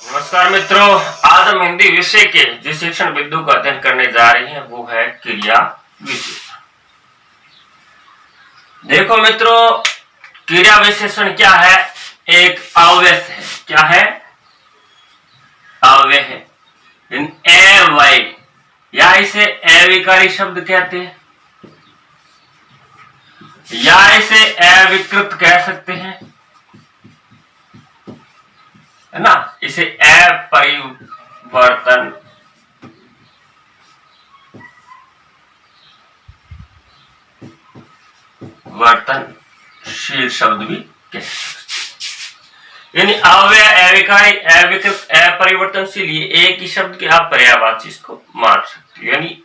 नमस्कार मित्रों, आज हम हिंदी विषय के जिस शिक्षण बिंदु का अध्ययन करने जा रहे हैं वो है क्रिया विशेषण। देखो मित्रों, क्रिया विशेषण क्या है? एक अव्यय है। क्या है? अव्यय है। अव्यय या इसे अविकारी शब्द कहते हैं या इसे अविकृत कह सकते हैं, है ना। इसे वर्तनशील शब्द भी कह सकते हैं। यानी अव्यय, अविकारी, अविकृत, अपरिवर्तनशील, ये एक ही शब्द के आप पर्यायवाची इसको मान सकते हो, यानी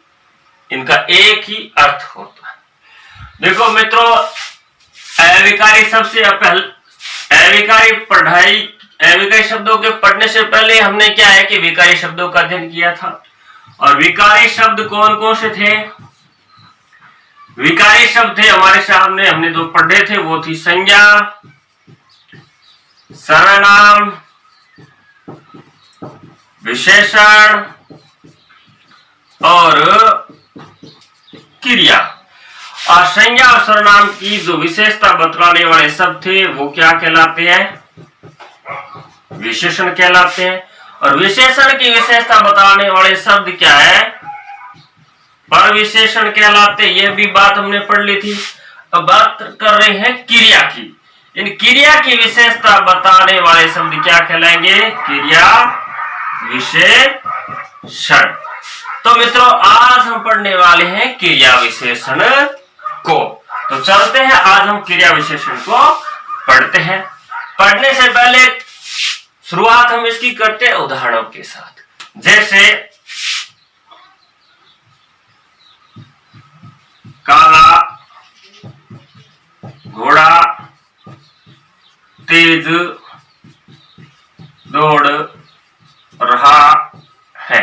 इनका एक ही अर्थ होता है। देखो मित्रों, अविकारी सबसे अविकारी शब्दों के पढ़ने से पहले हमने क्या है कि विकारी शब्दों का अध्ययन किया था। और विकारी शब्द कौन कौन से थे? विकारी शब्द थे हमारे सामने, हमने दो पढ़े थे, वो थी संज्ञा, सर्वनाम, विशेषण और क्रिया। और संज्ञा और सर्वनाम की जो विशेषता बतलाने वाले शब्द थे वो क्या कहलाते हैं? विशेषण कहलाते हैं। और विशेषण की विशेषता बताने वाले शब्द क्या है? परविशेषण कहलाते। यह भी बात हमने पढ़ ली थी। अब बात कर रहे हैं क्रिया की। इन क्रिया की विशेषता बताने वाले शब्द क्या कहलाएंगे? क्रिया विशेषण। तो मित्रों, आज हम पढ़ने वाले हैं क्रिया विशेषण को। तो चलते हैं, आज हम क्रिया विशेषण को पढ़ते हैं। पढ़ने से पहले शुरुआत हम इसकी करते हैं उदाहरणों के साथ। जैसे काला घोड़ा तेज दौड़ रहा है।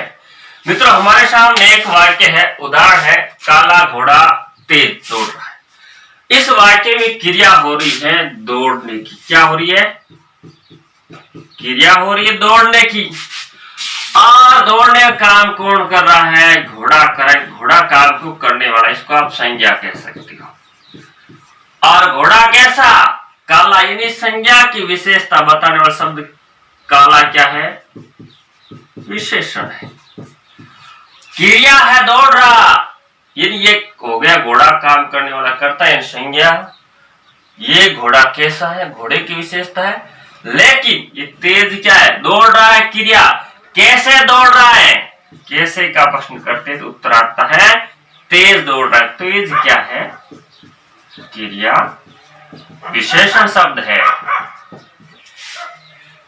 मित्रों, हमारे सामने एक वाक्य है, उदाहरण है, काला घोड़ा तेज दौड़ रहा है। इस वाक्य में क्रिया हो रही है दौड़ने की। क्या हो रही है? क्रिया हो रही है दौड़ने की। और दौड़ने का काम कौन कर रहा है? घोड़ा कर रहा है। घोड़ा काम को करने वाला, इसको आप संज्ञा कह सकते हो। और घोड़ा कैसा? काला, यानी संज्ञा की विशेषता बताने वाला शब्द काला क्या है? विशेषण है। क्रिया है दौड़ रहा, यानी ये हो गया घोड़ा काम करने वाला करता है संज्ञा। ये घोड़ा कैसा है? घोड़े की विशेषता है। लेकिन ये तेज क्या है? दौड़ रहा है। क्रिया कैसे दौड़ रहा है? कैसे का प्रश्न करते हैं तो उत्तर आता है तेज दौड़ रहा है। तेज क्या है? क्रिया विशेषण शब्द है।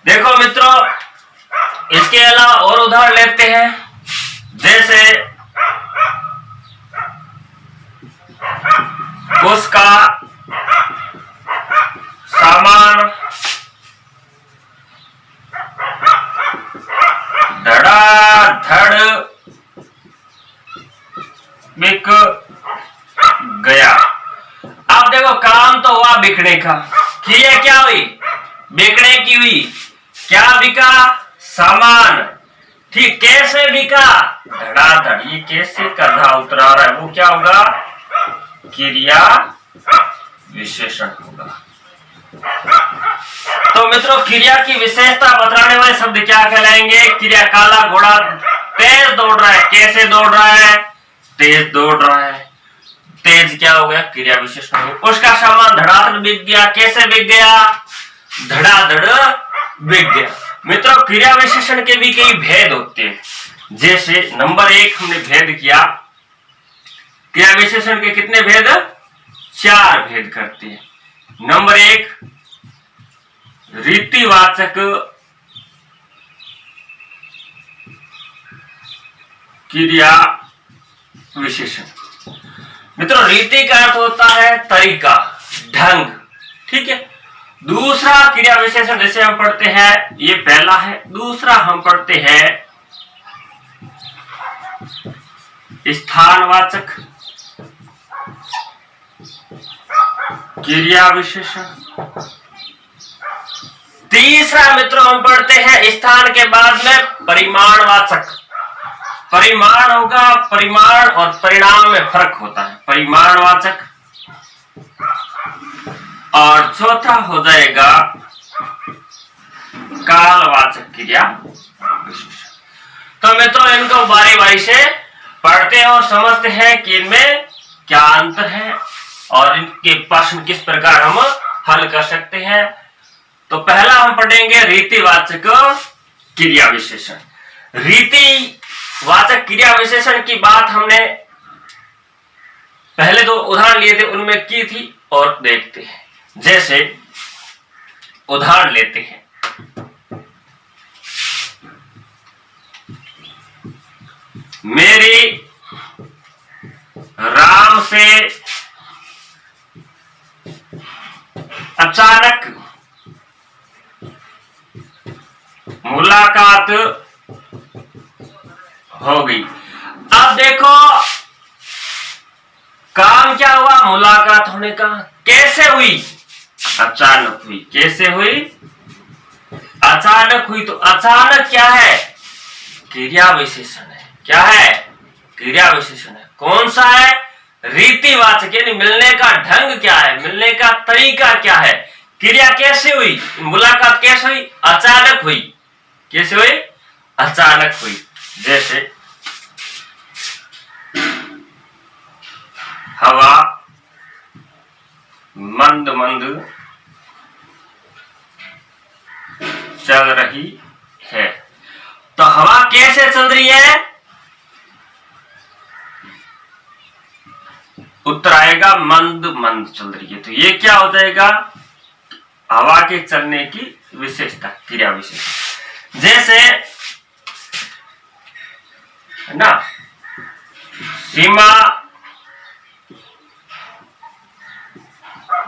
देखो मित्रों, इसके अलावा और उदाहरण लेते हैं। जैसे उसका सामान धड़ाधड़ बिक गया। अब देखो, काम तो हुआ बिकने का, क्रिया क्या हुई? बिकने की हुई। क्या बिका? सामान। ठीक, कैसे बिका? धड़ाधड़। ये कैसे का धा उतरा रहा है, वो क्या होगा? क्रिया विशेषण होगा। तो मित्रों, क्रिया की विशेषता बताने वाले शब्द क्या कहलाएंगे? क्रिया काला घोड़ा तेज दौड़ रहा है। कैसे दौड़ रहा है? तेज दौड़ रहा है। तेज क्या हो गया? क्रिया विशेषण हो गया। उसका सामान धड़ाधड़ बिक गया। कैसे बिक गया? धड़ाधड़ बिक गया। मित्रों, क्रिया विशेषण के भी कई भेद होते हैं। जैसे नंबर 1 हमने भेद किया। क्रिया विशेषण के कितने भेद? 4 भेद करते हैं। नंबर 1, रीतिवाचक क्रिया विशेषण। मित्रों, रीति का अर्थ होता है तरीका, ढंग। ठीक है। दूसरा क्रिया विशेषण जैसे हम पढ़ते हैं, ये पहला है। दूसरा हम पढ़ते हैं स्थानवाचक क्रिया विशेषण। तीसरा मित्रों हम पढ़ते हैं स्थान के बाद में परिमाणवाचक। परिमाण होगा, परिमाण और परिणाम में फर्क होता है, परिमाणवाचक। और चौथा हो जाएगा कालवाचक क्रिया विशेषण। तो मित्रों इनको बारी बारी से पढ़ते हैं और समझते हैं कि इनमें क्या अंतर है और इनके प्रश्न किस प्रकार हम हल कर सकते हैं। तो पहला हम पढ़ेंगे रीतिवाचक क्रिया विशेषण। रीतिवाचक क्रिया विशेषण की बात हमने पहले दो उदाहरण लिए थे उनमें की थी और देखते हैं। जैसे उदाहरण लेते हैं, मेरी राम से अचानक मुलाकात हो गई। अब देखो काम क्या हुआ, मुलाकात होने का। कैसे हुई, अचानक हुई। कैसे हुई, अचानक हुई। तो अचानक क्या है, क्रिया विशेषण है। क्या है, क्रिया विशेषण है। कौन सा है, रीतिवाचक, यानी मिलने का ढंग क्या है, मिलने का तरीका क्या है। क्रिया कैसे हुई, मुलाकात कैसे हुई, अचानक हुई। कैसे हुई, अचानक हुई। जैसे हवा मंद मंद चल रही है। तो हवा कैसे चल रही है, उत्तर आएगा मंद मंद चल रही है। तो ये क्या हो जाएगा, हवा के चलने की विशेषता, क्रिया विशेषता। जैसे है ना, सीमा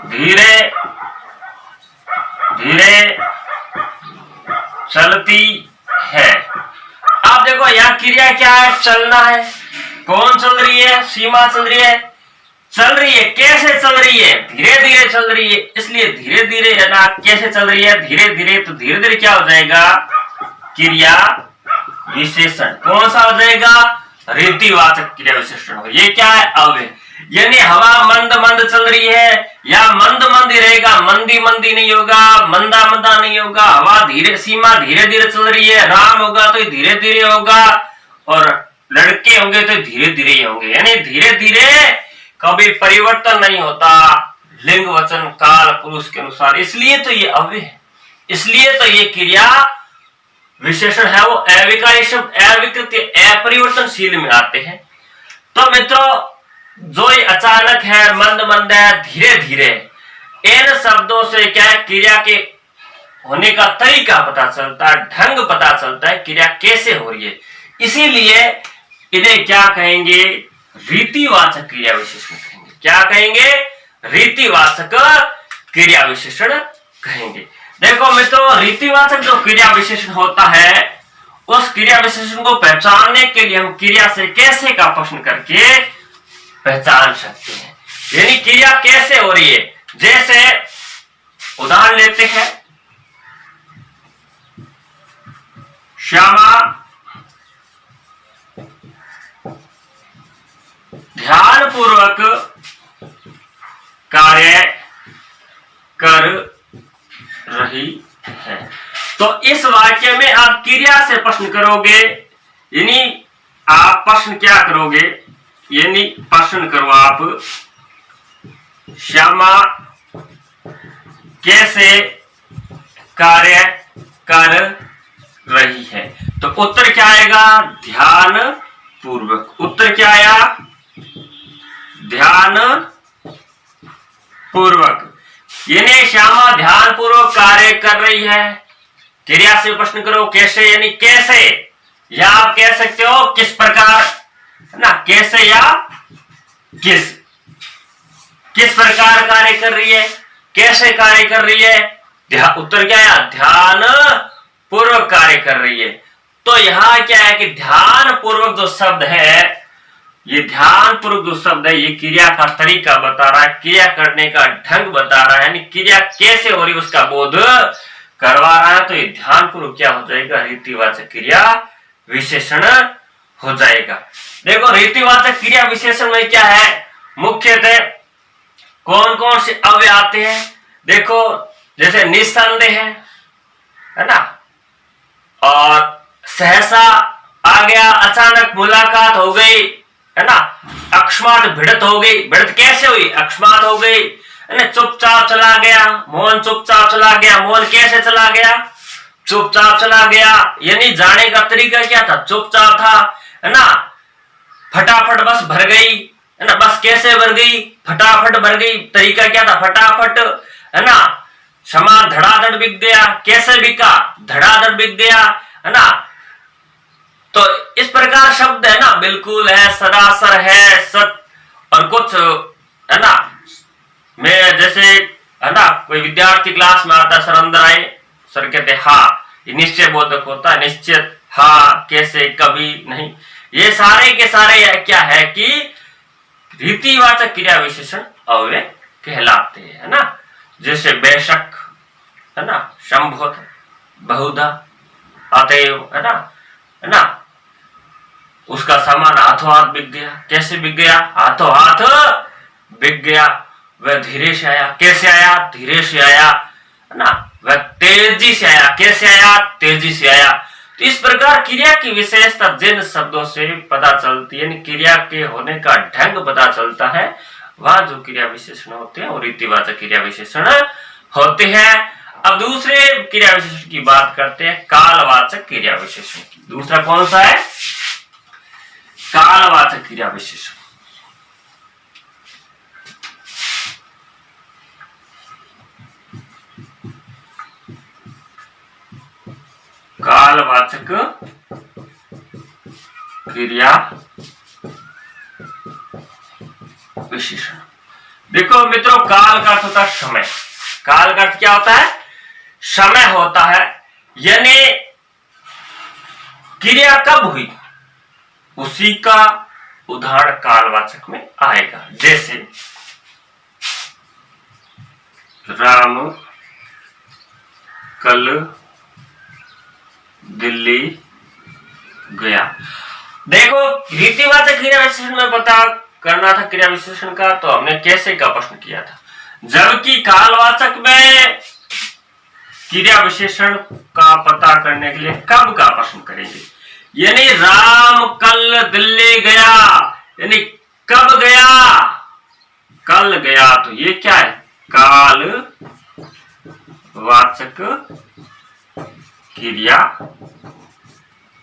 धीरे धीरे चलती है। आप देखो यहाँ क्रिया क्या है, चलना है। कौन चल रही है, सीमा चल रही है। चल रही है, कैसे चल रही है, धीरे धीरे चल रही है। इसलिए धीरे धीरे है ना, कैसे चल रही है, धीरे धीरे। तो धीरे धीरे क्या हो जाएगा, क्रिया विशेषण। कौन सा हो जाएगा, रीतिवाचक क्रिया विशेषण। ये क्या है, अव्यय। यानी हवा मंद मंद चल रही है, या मंद मंद ही रहेगा, मंदी मंदी नहीं होगा, मंदा मंदा नहीं होगा। हवा धीरे, सीमा धीरे धीरे चल रही है। राम होगा तो धीरे धीरे होगा, और लड़के होंगे तो धीरे धीरे ही होंगे। यानी धीरे धीरे कभी परिवर्तन नहीं होता लिंग वचन काल पुरुष के अनुसार। इसलिए तो ये अव्यय है, इसलिए तो ये क्रिया विशेषण है वो अविकारी शब्द, अविकृत, अपरिवर्तनशील में आते हैं। तो मित्रों जो ये अचानक है, मंद मंद है, धीरे धीरे, इन शब्दों से क्या है, क्रिया के होने का तरीका पता चलता है, ढंग पता चलता है, क्रिया कैसे हो रही है। इसीलिए इन्हें क्या कहेंगे, रीतिवाचक क्रिया विशेषण कहेंगे। क्या कहेंगे, रीतिवाचक क्रिया विशेषण कहेंगे। देखो मित्रों रीतिवाचक जो क्रिया विशेषण होता है, उस क्रिया विशेषण को पहचानने के लिए हम क्रिया से कैसे का प्रश्न करके पहचान सकते हैं, यानी क्रिया कैसे हो रही है। जैसे उदाहरण लेते हैं, श्यामा ध्यानपूर्वक कार्य कर रही है। तो इस वाक्य में आप क्रिया से प्रश्न करोगे, यानी आप प्रश्न क्या करोगे, यानी प्रश्न करो आप, श्यामा कैसे कार्य कर रही है। तो उत्तर क्या आएगा, ध्यान पूर्वक। उत्तर क्या आया, ध्यान पूर्वक। यानी श्यामा ध्यान पूर्वक कार्य कर रही है। क्रिया से प्रश्न करो कैसे, यानी कैसे, या आप कह सकते हो किस प्रकार, है ना, कैसे या किस प्रकार कार्य कर रही है, कैसे कार्य कर रही है। उत्तर क्या है, ध्यान पूर्वक कार्य कर रही है। तो यहां क्या है कि ध्यान पूर्वक जो शब्द है, ये ध्यान पूर्वक जो शब्द है, ये क्रिया का तरीका बता रहा है, क्रिया करने का ढंग बता रहा है, यानी क्रिया कैसे हो रही है उसका बोध करवा रहा है तो ये ध्यानपूर्वक क्या हो जाएगा, रीतिवाचक क्रिया विशेषण हो जाएगा। देखो रीतिवाचक क्रिया विशेषण में क्या है, मुख्यतः कौन कौन से अव्यय आते हैं। देखो जैसे निस्संदेह है ना, और सहसा आ गया, अचानक मुलाकात हो गई है ना, अकस्मात भिड़त हो गई, भिड़त कैसे हुई, अकस्मात हो गई है ना, चुपचाप चला गया, मोहन चुपचाप चला गया, मोहन कैसे चला गया, चुपचाप चला गया, यानी जाने का तरीका क्या था, चुपचाप था है ना। फटाफट बस भर गई है ना, बस कैसे भर गई, फटाफट भर गई, तरीका क्या था, फटाफट है ना। सामान धड़ाधड़ बिक गया, कैसे बिका, धड़ाधड़ बिक गया है ना। तो इस प्रकार शब्द है ना, बिल्कुल है, सरासर है, सत और कुछ है ना। मैं जैसे है ना, कोई विद्यार्थी क्लास में आता, सर अंदर आए, सर कहते हाँ, ये निश्चय बोधक होता है, निश्चित, हाँ, कैसे, कभी नहीं, ये सारे के सारे क्या है कि रीतिवाचक क्रिया विशेषण अव्यय कहलाते हैं है ना। जैसे बेशक है ना, संभवत, बहुधा, अतएव है ना, उसका सामान हाथों हाथ बिक गया, कैसे बिक गया, हाथों हाथ बिक गया। वह धीरे से आया, कैसे आया, धीरे से आया है ना। वह तेजी से आया, कैसे आया, तेजी से आया। तो इस प्रकार क्रिया की विशेषता जिन शब्दों से पता चलती है, क्रिया के होने का ढंग पता चलता है, वहां जो क्रिया विशेषण होते हैं वो रीतिवाचक क्रिया विशेषण होते हैं। अब दूसरे क्रिया विशेषण की बात करते हैं, कालवाचक क्रिया विशेषण की। दूसरा कौन सा है, कालवाचक क्रिया विशेषण। कालवाचक क्रिया विशेषण। देखो मित्रों, काल का अर्थ होता है समय। काल का अर्थ क्या होता है, समय होता है, यानी क्रिया कब हुई उसी का उदाहरण कालवाचक में आएगा। जैसे राम कल दिल्ली गया। देखो रीतिवाचक क्रिया विशेषण में पता करना था क्रिया विशेषण का, तो हमने कैसे का प्रश्न किया था, जबकि कालवाचक में क्रिया विशेषण का पता करने के लिए कब का प्रश्न करेंगे। यानी राम कल दिल्ली गया, यानी कब गया, कल गया, तो ये क्या है, काल वाचक क्रिया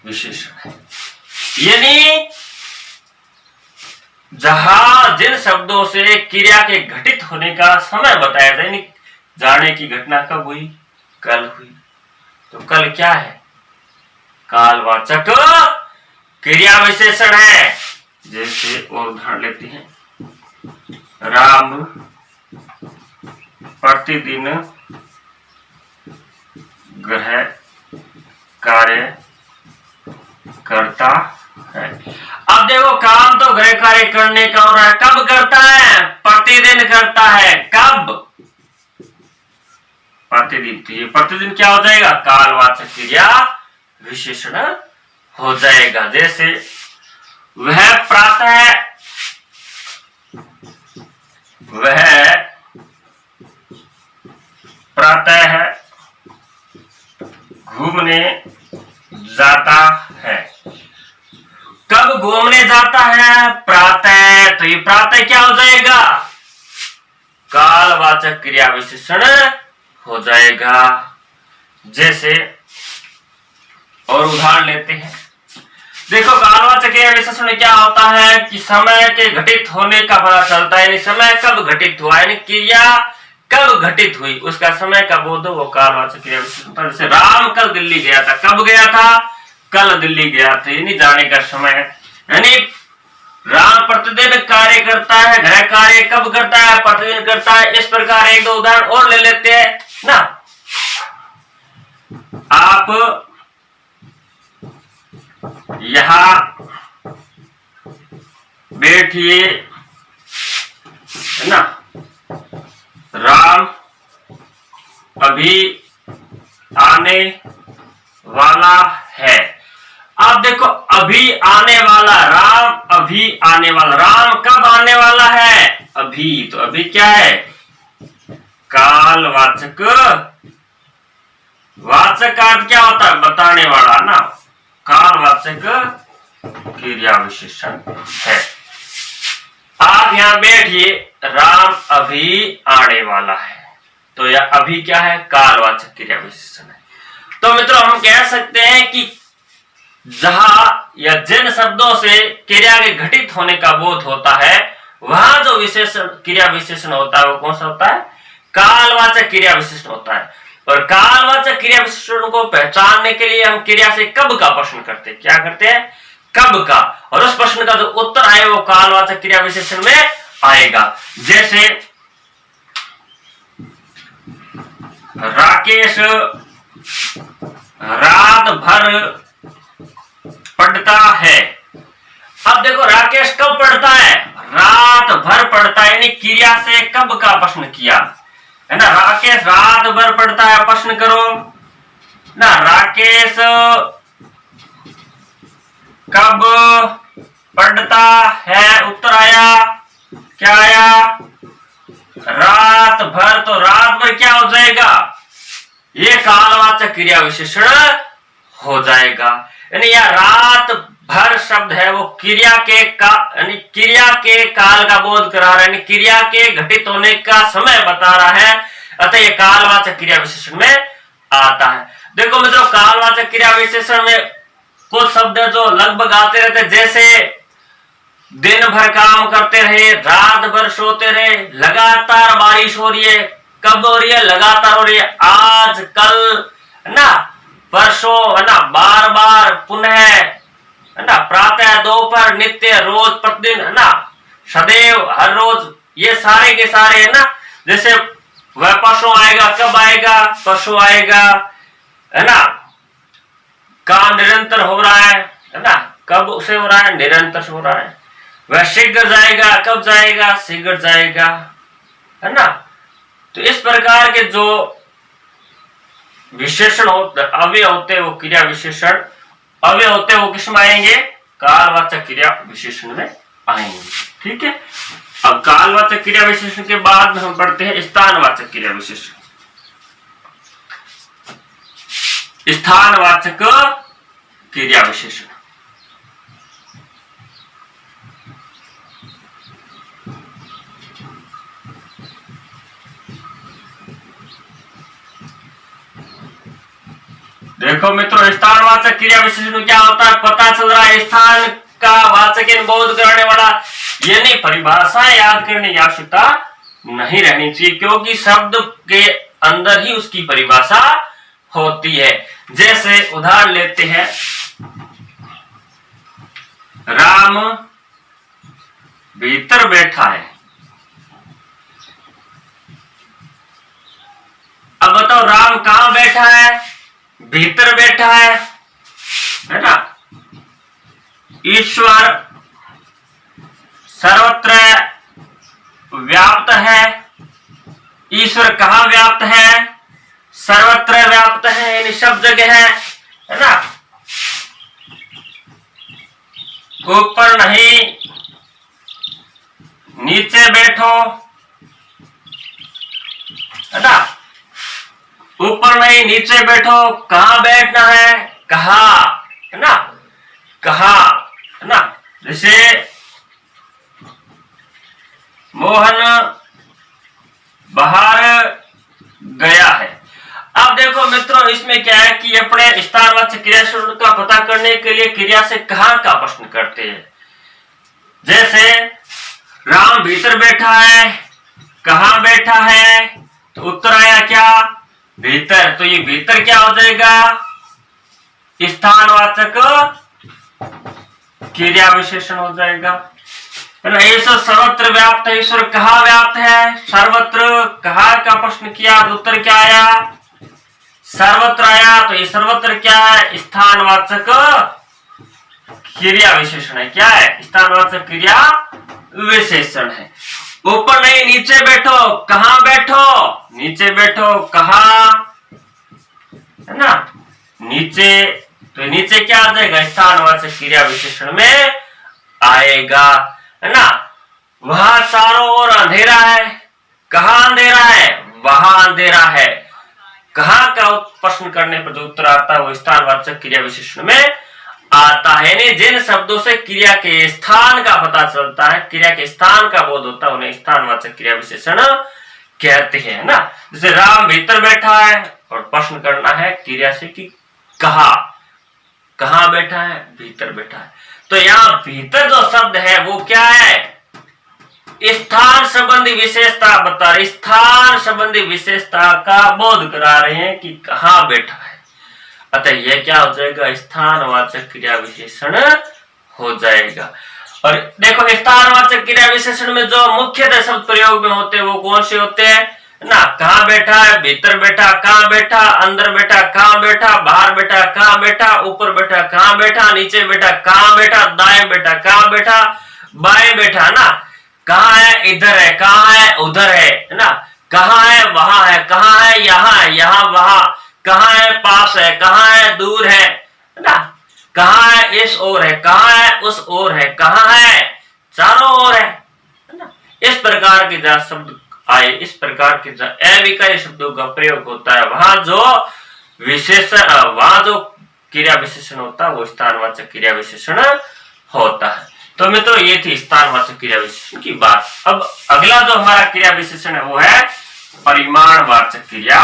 विशेषण है। यानी जहां जिन शब्दों से क्रिया के घटित होने का समय बताया जाए, जाने की घटना कब हुई, कल हुई, तो कल क्या है, कालवाचक क्रिया विशेषण है। जैसे और उदाहरण लेते हैं, राम प्रतिदिन गृह कार्य करता है। अब देखो काम तो गृह कार्य करने का हो रहा है, कब करता है, प्रतिदिन करता है, कब, प्रतिदिन। तो ये प्रतिदिन क्या हो जाएगा, कालवाचक क्रिया विशेषण हो जाएगा। जैसे वह प्रातः घूमने जाता है, कब घूमने जाता है, प्रातः। तो ये प्रातः क्या हो जाएगा, कालवाचक क्रिया विशेषण हो जाएगा। जैसे और उदाहरण लेते हैं, देखो कालवाचक क्रिया विशेषण में क्या होता है कि समय के घटित होने का पता चलता है, यानी समय कब घटित हुआ, यानी क्रिया कब घटित हुई उसका समय का बोध वो कालवाचक क्रिया विशेषण। जैसे राम कल दिल्ली गया था, कब गया था, कल दिल्ली गया था, यानी जाने का समय है। यानी राम प्रतिदिन कार्य करता है, गृह कार्य कब करता है, प्रतिदिन करता है। इस प्रकार एक दो उदाहरण और ले लेते हैं ना। आप यहां बैठिए है ना, राम अभी आने वाला है। अब देखो अभी आने वाला, राम अभी आने वाला, राम कब आने वाला है? अभी। तो अभी क्या है? कालवाचक। वाचक का अर्थ क्या होता है? बताने वाला ना। कालवाचक क्रिया विशेषण है। आप यहां बैठिए, राम अभी आने वाला है, तो यह अभी क्या है? कालवाचक क्रिया विशेषण है। तो मित्रों हम कह सकते हैं कि जहां या जिन शब्दों से क्रिया के घटित होने का बोध होता है, वहां जो विशेषण क्रिया विशेषण होता है वो कौन सा होता है? कालवाचक क्रिया विशेषण होता है। और कालवाचक क्रिया विशेषण को पहचानने के लिए हम क्रिया से कब का प्रश्न करते हैं। क्या करते हैं? कब का। और उस प्रश्न का जो उत्तर आए वो कालवाचक क्रिया विशेषण में आएगा। जैसे राकेश रात भर पढ़ता है। अब देखो राकेश कब पढ़ता है? रात भर पढ़ता है, यानी क्रिया से कब का प्रश्न किया है ना। राकेश रात भर पढ़ता है, प्रश्न करो ना, राकेश कब पढ़ता है? उत्तर आया, क्या आया? रात भर। तो रात भर क्या हो जाएगा? ये कालवाचक क्रिया विशेषण हो जाएगा। यानी यह रात भर शब्द है वो क्रिया के यानी क्रिया के काल का बोध करा रहा है, यानी क्रिया के घटित होने का समय बता रहा है, अतः यह कालवाचक क्रिया विशेषण में आता है। देखो मित्रों कालवाचक क्रिया विशेषण में कुछ शब्द जो लगभग आते रहते, जैसे दिन भर काम करते रहे, रात भर सोते रहे, लगातार बारिश हो रही है। कब हो रही है? लगातार हो रही है। आज, कल, है ना, परसों, है ना, बार बार, पुनः, है ना, प्रातः, दोपहर, नित्य, रोज, प्रतिदिन, है ना, सदैव, हर रोज, ये सारे के सारे, है ना। जैसे वह परसों आएगा, कब आएगा? परसों आएगा, है ना। काम निरंतर हो रहा है ना, कब से हो रहा है? निरंतर से हो रहा है। वह शीघ्र जाएगा, कब जाएगा? शीघ्र जाएगा, है ना। तो इस प्रकार के जो विशेषण होते, अव्यय होते, वो क्रिया विशेषण अव्यय होते वो किस में आएंगे? कालवाचक क्रिया विशेषण में आएंगे। ठीक है। अब कालवाचक क्रिया विशेषण के बाद हम पढ़ते हैं स्थानवाचक क्रिया विशेषण। स्थानवाचक क्रिया विशेषण। देखो मित्रों स्थानवाचक क्रिया विशेषण क्या होता है? पता चल रहा है स्थान का वाचक बोध करने वाला, यानी परिभाषाएं याद करने की आवश्यकता नहीं रहनी चाहिए, क्योंकि शब्द के अंदर ही उसकी परिभाषा होती है। जैसे उदाहरण लेते हैं, राम भीतर बैठा है। अब बताओ राम कहां बैठा है? भीतर बैठा है ना। ईश्वर सर्वत्र व्याप्त है। ईश्वर कहां व्याप्त है? सर्वत्र व्याप्त है, यानी सब जगह है ना। ऊपर नहीं, नीचे बैठो, है ना। ऊपर नहीं, नीचे बैठो, कहां बैठना है? कहां, है ना, कहां, है ना। जैसे मोहन बाहर गया है। अब देखो मित्रों इसमें क्या है कि अपने स्थानवाचक क्रिया का पता करने के लिए क्रिया से कहां का प्रश्न करते हैं। जैसे राम भीतर बैठा है, कहां बैठा है? तो उत्तर आया क्या? भीतर। तो ये भीतर क्या हो जाएगा? स्थानवाचक क्रिया विशेषण हो जाएगा। ईश्वर सर्वत्र व्याप्त है। ईश्वर कहां व्याप्त है? सर्वत्र। कहां का प्रश्न किया, उत्तर क्या आया? सर्वत्र आया। तो ये सर्वत्र क्या है? स्थानवाचक क्रिया विशेषण है। क्या है? स्थानवाचक क्रिया विशेषण है। ऊपर नहीं, नीचे बैठो, कहां बैठो? नीचे बैठो, कहां? है ना। नीचे, तो नीचे क्या आ जाएगा, स्थानवाचक क्रिया विशेषण में आएगा, है ना। वहां चारों ओर अंधेरा है, कहां अंधेरा है, वहां अंधेरा है, कहां का प्रश्न करने पर जो उत्तर आता है वो स्थानवाचक क्रिया विशेषण में आता है। जिन शब्दों से क्रिया के स्थान का पता चलता है, क्रिया के स्थान का बोध होता है, उन्हें स्थानवाचक क्रिया विशेषण कहते हैं ना। जैसे राम भीतर बैठा है और प्रश्न करना है क्रिया से कि कहां बैठा है, भीतर बैठा है। तो यहाँ भीतर जो शब्द है वो क्या है, स्थान संबंधी विशेषता बता रहे, स्थान संबंधी विशेषता का बोध करा रहे हैं कि कहां बैठा है। अतः यह क्या हो जाएगा, स्थानवाचक क्रिया विशेषण हो जाएगा। और देखो स्थानवाचक क्रिया विशेषण में जो मुख्यतः शब्द प्रयोग में होते हैं वो कौन से होते हैं ना। कहां बैठा है, भीतर बैठा, कहां बैठा, अंदर बैठा, कहां बैठा, बाहर बैठा, कहां बैठा, ऊपर बैठा, कहां बैठा, नीचे बैठा, कहां बैठा, दाएं बैठा, कहां बैठा, बाएं बैठा ना। कहां है, इधर है, कहां है, उधर है ना। कहां है, वहां है, कहां है, यहां है, यहां वहां, कहां है, पास है, कहां है, दूर है ना। कहां है, इस ओर है, कहां है, उस ओर है, कहां है, चारों ओर है ना। इस प्रकार के जहां शब्द आए, इस प्रकार के अविकल्प शब्दों का प्रयोग होता है, वहां जो विशेषण, वहां जो क्रिया विशेषण होता है वो स्थानवाचक क्रिया विशेषण होता है। तो मित्रों ये थी स्थानवाचक क्रिया विशेषण की बात। अब अगला जो हमारा क्रिया विशेषण है वो है परिमाणवाचक क्रिया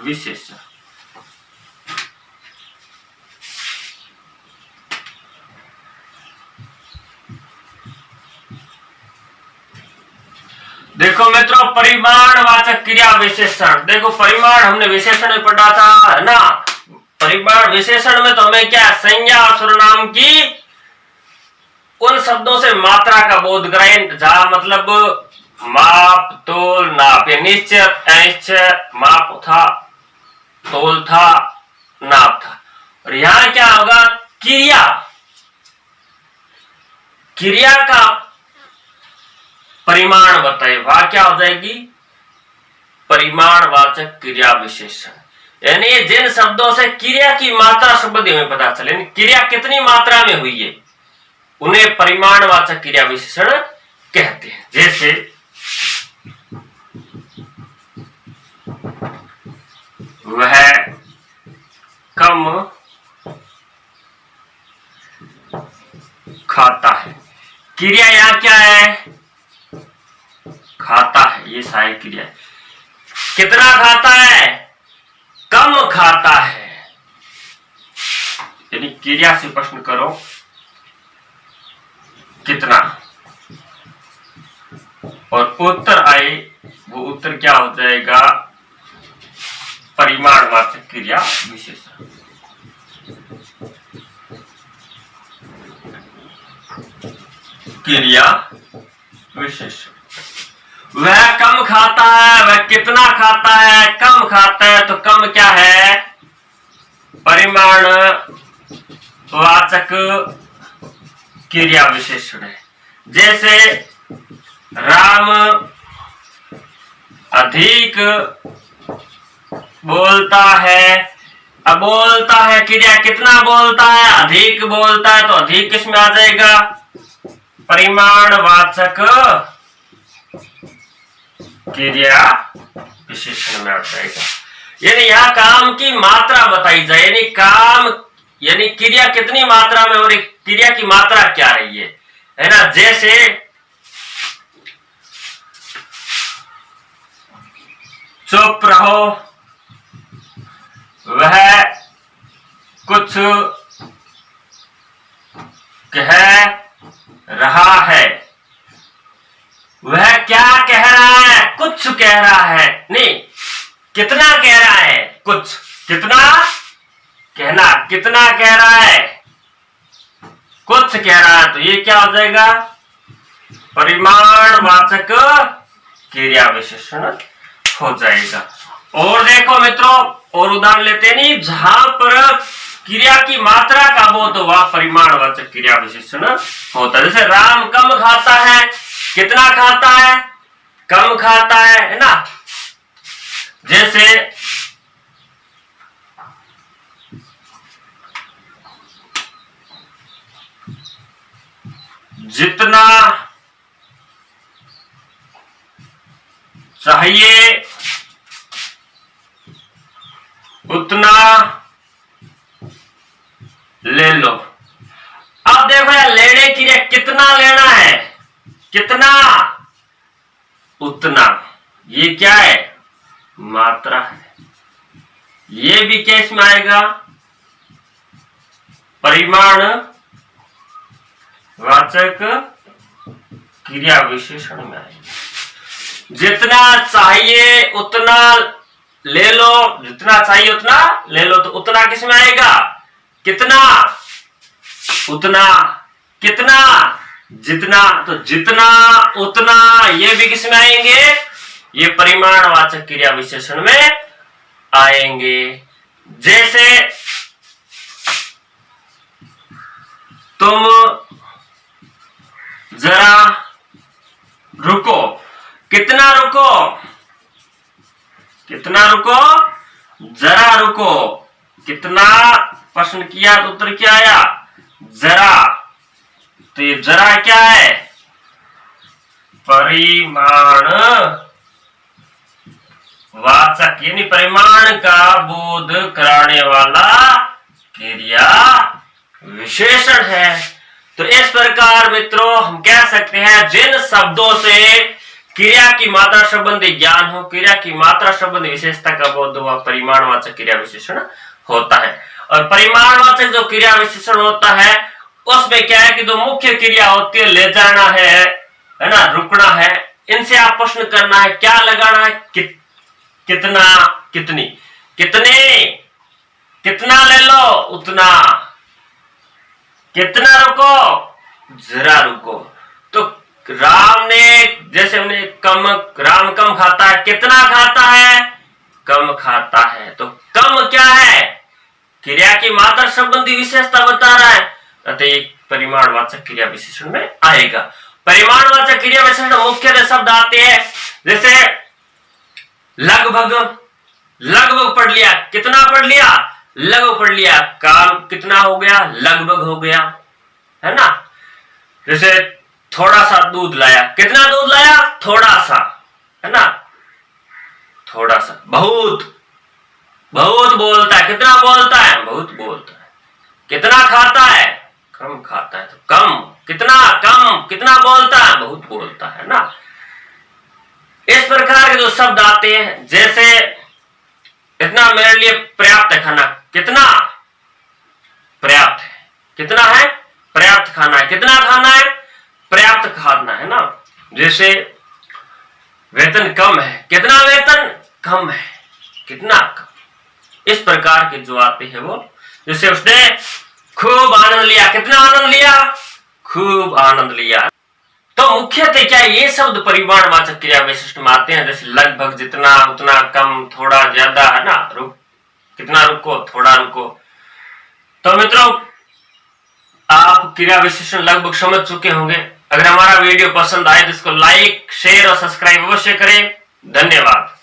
विशेषण। देखो मित्रों परिमाणवाचक क्रिया विशेषण, देखो परिमाण हमने विशेषण में पढ़ा था है ना। परिमाण विशेषण में तो हमें क्या, संज्ञा और सर्वनाम की उन शब्दों से मात्रा का बोध कराएं जहां मतलब माप, तोल, नाप, निश्चय, अनिश्चय, माप था, तोल था, नाप था। और यहां क्या होगा, क्रिया, क्रिया का परिमाण बताए, वहां क्या हो जाएगी, परिमाणवाचक क्रिया विशेषण। यानी जिन शब्दों से क्रिया की मात्रा संबंधी हमें पता चले, क्रिया कितनी मात्रा में हुई है, उन्हें परिमाणवाचक क्रिया विशेषण कहते हैं। जैसे वह कम खाता है, क्रिया यहां क्या है, खाता है, ये सहायक क्रिया है। कितना खाता है, कम खाता है, यानी क्रिया से प्रश्न करो कितना, और उत्तर आए, वो उत्तर क्या हो जाएगा, परिमाणवाचक क्रिया विशेषण। क्रिया विशेषण, वह कम खाता है, वह कितना खाता है, कम खाता है, तो कम क्या है, परिमाणवाचक क्रिया विशेषण है। जैसे राम अधिक बोलता है, अब बोलता है क्रिया कितना बोलता है, अधिक बोलता है, तो अधिक किस में आ जाएगा, परिमाणवाचक क्रिया विशेषण में आ जाएगा। यानी यहाँ काम की मात्रा बताई जाए, यानी काम यानी क्रिया कितनी मात्रा में और क्रिया की मात्रा क्या रही है ना। जैसे चुप रहो, वह कुछ कह रहा है, वह क्या कह रहा है, कुछ कह रहा है, नहीं कितना कह रहा है, कुछ, कितना कहना, कितना कह रहा है, कुछ कह रहा है, तो ये क्या हो जाएगा, परिमाणवाचक क्रिया विशेषण हो जाएगा। और देखो मित्रों, और उदाहरण लेते नहीं, जहां पर क्रिया की मात्रा का बोध तो वह परिमाणवाचक क्रिया विशेषण होता है। जैसे राम कम खाता है, कितना खाता है, कम खाता है ना। जैसे जितना चाहिए उतना ले लो। अब देखो यार, लेने की क्रिया कितना लेना है, कितना उतना, ये क्या है, मात्रा है। ये भी कैसे में आएगा, परिमाण वाचक क्रिया विशेषण में आएगा। जितना चाहिए उतना ले लो, जितना चाहिए उतना ले लो, तो उतना किस में आएगा, कितना, उतना, कितना, जितना, तो जितना उतना ये भी किस में आएंगे, ये परिमाणवाचक क्रिया विशेषण में आएंगे। जैसे तुम जरा रुको, कितना रुको, कितना रुको, जरा रुको, कितना प्रश्न किया तो उत्तर क्या आया, जरा। तो ये जरा क्या है, परिमाण वाचक, यानी परिमाण का बोध कराने वाला क्रिया विशेषण है। तो इस प्रकार मित्रों हम कह सकते हैं, जिन शब्दों से क्रिया की मात्रा संबंधी ज्ञान हो, क्रिया की मात्रा संबंधी विशेषता का बोध हुआ, परिमाणवाचक क्रिया विशेषण होता है। और परिमाणवाचक जो क्रिया विशेषण होता है उसमें क्या है कि जो मुख्य क्रिया होती है, ले जाना है ना, रुकना है, इनसे आप प्रश्न करना है, क्या लगाना है, कितना, कितनी, कितने, कितना ले लो, उतना, कितना रुको, जरा रुको। तो राम ने, जैसे हमने कम, राम कम खाता है, कितना खाता है, कम खाता है। तो कम क्या है, क्रिया की मात्रा संबंधी विशेषता बता रहा है, अतः एक परिमाणवाचक क्रिया विशेषण में आएगा। परिमाणवाचक क्रिया विशेषण मुख्य शब्द आते हैं, जैसे लगभग, लगभग पढ़ लिया, कितना पढ़ लिया, लगभग पढ़ लिया, काम कितना हो गया, लगभग हो गया, है ना। जैसे थोड़ा सा दूध लाया, कितना दूध लाया, थोड़ा सा, है ना, थोड़ा सा। बहुत, बहुत बोलता है, कितना बोलता है, बहुत बोलता है। कितना खाता है, कम खाता है, तो कम, कितना, कम, कितना बोलता है, बहुत बोलता है ना। इस प्रकार के जो शब्द आते हैं, जैसे इतना मेरे लिए पर्याप्त है खाना, कितना पर्याप्त है, कितना है, पर्याप्त खाना है, कितना खाना है, पर्याप्त खाना है ना। जैसे वेतन कम है, कितना वेतन कम है, कितना कम। इस प्रकार के जो आते हैं वो, जैसे उसने खूब आनंद लिया, कितना आनंद लिया, खूब आनंद लिया। तो मुख्यतः क्या ये शब्द परिमाणवाचक क्रिया विशिष्ट में आते हैं, जैसे लगभग, जितना, उतना, कम, थोड़ा, ज्यादा, है ना, कितना रुको, थोड़ा रुको। तो मित्रों आप क्रिया विशेषण लगभग समझ चुके होंगे। अगर हमारा वीडियो पसंद आए तो इसको लाइक, शेयर और सब्सक्राइब अवश्य करें। धन्यवाद।